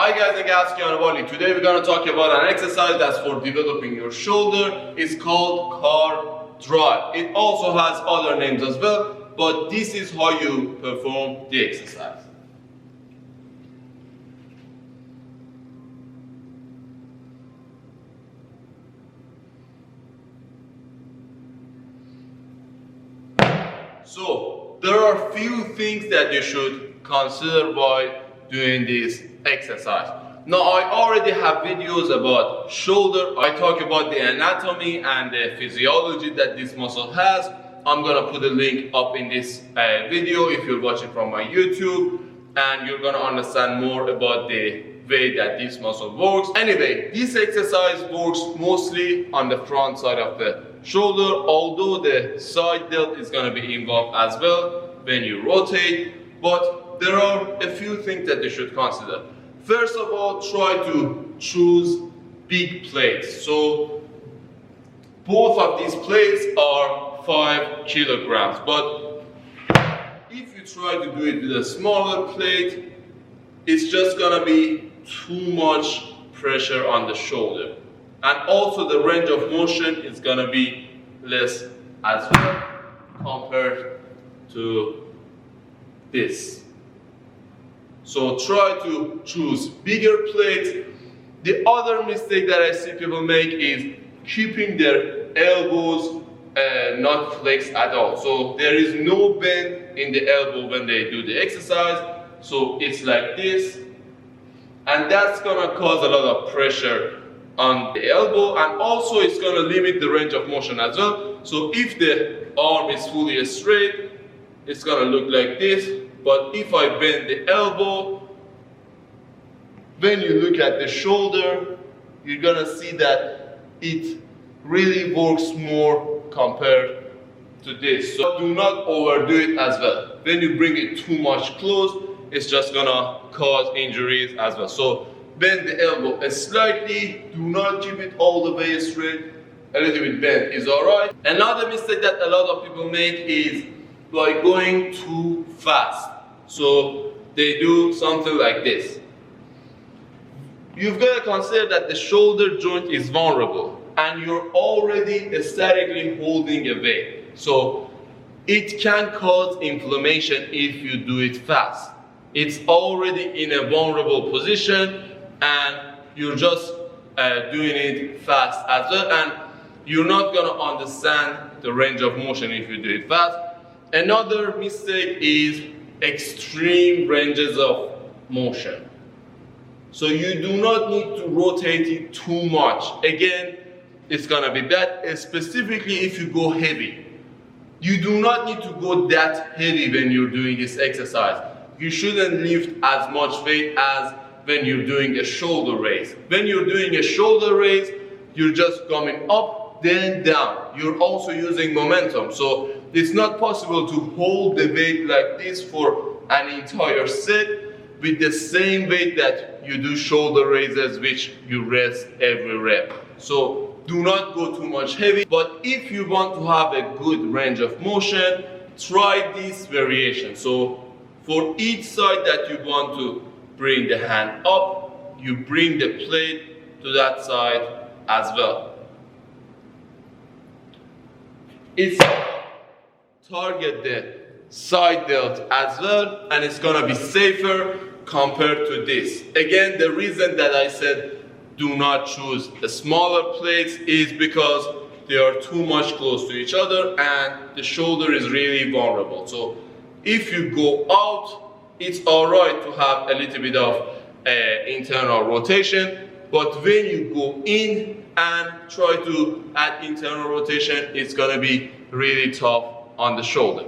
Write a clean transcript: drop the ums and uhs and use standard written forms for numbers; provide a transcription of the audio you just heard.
Hi guys, I'm Gaski. Today we're going to talk about an exercise that's for developing your shoulder. It's called car drive. It also has other names as well, but this is how you perform the exercise. So there are few things that you should consider while doing this exercise. Now I already have videos about shoulder. I talk about the anatomy and the physiology that this muscle has. I'm gonna put a link up in this video if you're watching from my YouTube, and you're gonna understand more about the way that this muscle works. Anyway, this exercise works mostly on the front side of the shoulder, although the side delt is gonna be involved as well when you rotate, but there are a few things that you should consider. First of all, try to choose big plates. So both of these plates are 5 kilograms, but if you try to do it with a smaller plate, it's just gonna be too much pressure on the shoulder, and also the range of motion is gonna be less as well compared to this. So try to choose bigger plates. The other mistake that I see people make is keeping their elbows not flexed at all. So there is no bend in the elbow when they do the exercise. So it's like this, and that's gonna cause a lot of pressure on the elbow, and also it's gonna limit the range of motion as well. So if the arm is fully straight, it's gonna look like this. But if I bend the elbow, when you look at the shoulder, you're gonna see that it really works more compared to this. So do not overdo it as well. When you bring it too much close, it's just gonna cause injuries as well. So bend the elbow slightly, do not keep it all the way straight. A little bit bent is alright. Another mistake that a lot of people make is by going too fast. So they do something like this. You've got to consider that the shoulder joint is vulnerable and you're already statically holding a weight. So it can cause inflammation if you do it fast. It's already in a vulnerable position and you're just doing it fast as well, and you're not going to understand the range of motion if you do it fast. Another mistake is extreme ranges of motion. So you do not need to rotate it too much. Again, it's gonna be bad, specifically if you go heavy. You do not need to go that heavy when you're doing this exercise. You shouldn't lift as much weight as when you're doing a shoulder raise. When you're doing a shoulder raise, you're just coming up, then down. You're also using momentum. So it's not possible to hold the weight like this for an entire set with the same weight that you do shoulder raises, which you rest every rep. So do not go too much heavy, but if you want to have a good range of motion, try this variation. So for each side that you want to bring the hand up, you bring the plate to that side as well. It's target the side delt as well, and it's gonna be safer compared to this. Again, the reason that I said do not choose the smaller plates is because they are too much close to each other and the shoulder is really vulnerable. So if you go out, it's alright to have a little bit of internal rotation, but when you go in and try to add internal rotation, it's gonna be really tough on the shoulder.